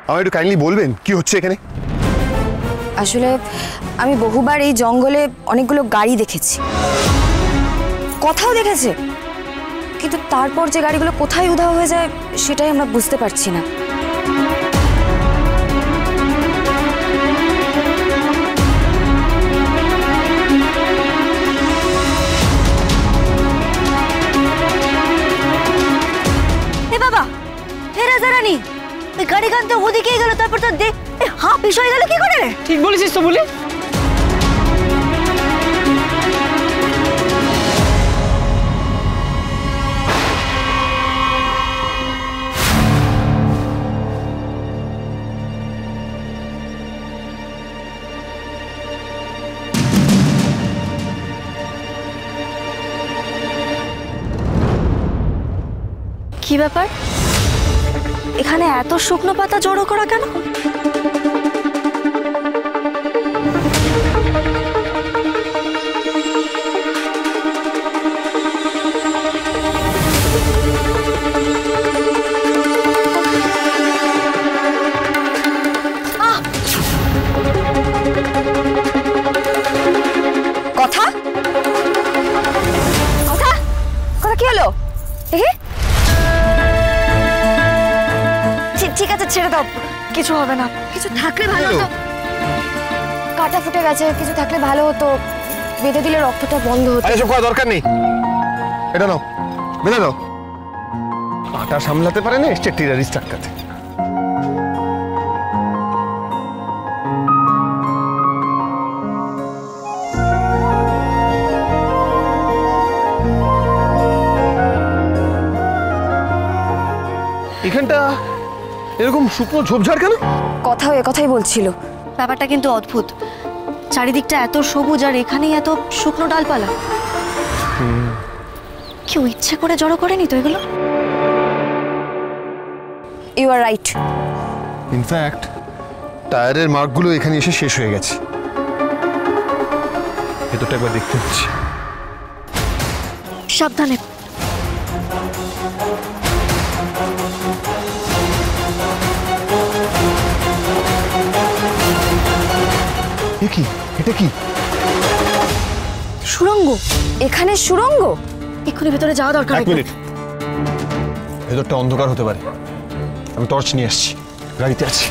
আমায় একটু কাইন্ডলি বলবেন কি হচ্ছে এখানে? আসলে আমি বহুবার এই জঙ্গলে অনেকগুলো গাড়ি দেখেছি, কথাও দেখেছি, কিন্তু তারপর যে গাড়িগুলো কোথায় উধাও হয়ে যায় সেটাই আমরা বুঝতে পারছি না। বাবা, হে রাজারানী, এই গাড়ি গান তো ওদিকেই গেল, তারপর তো হাফ বিষয় গেল কি করে? ঠিক বলেছিস তো বলি। কি ব্যাপার, এখানে এত শুকনো পাতা জড়ো করা কেন? কথা কথা কথা কি হলো? দেখি। ঠিক আছে, ছেড়ে দাও, কিছু হবে না। কিছু থাকলে ভালো হতো, কাটা ফুটে গেছে, কিছু থাকলে ভালো হতো, বেঁধে দিলে রক্তটা বন্ধ হতো। আরে সব করার দরকার নেই, এটা নাও, বেঁধে দাও। কাটা সামলাতে পারে না, এসছে টেরারিস্ট আটকাতে। এখানটা এরকম শুকনো ঝোপঝাড় কেন? কথাও একথাই বলছিল। ব্যাপারটা কিন্তু অদ্ভুত, চারিদিকটা এত সবুজ আর এখানেই এত শুকনো ডালপালা। কেউ ইচ্ছে করে জড়ো করেনি তো এগুলো? You R right. ইনফ্যাক্ট টায়ারের মার্কগুলো এখানে এসে শেষ হয়ে গেছে। ভেতরটা একবার দেখতে হচ্ছে। সাবধানে। কি এটা? কি সুড়ঙ্গ? এখানে সুড়ঙ্গ? এক্ষুনি ভেতরে যাওয়া দরকার। এক মিনিট, ভেতরটা অন্ধকার হতে পারে। আমি টর্চ নিয়ে আসছি, গাড়িতে আছি।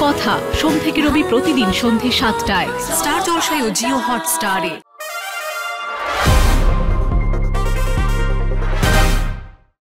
কথা সোম থেকে রবি প্রতিদিন সন্ধ্যে ৭টায় স্টার জলসায় ও জিও হটস্টারে।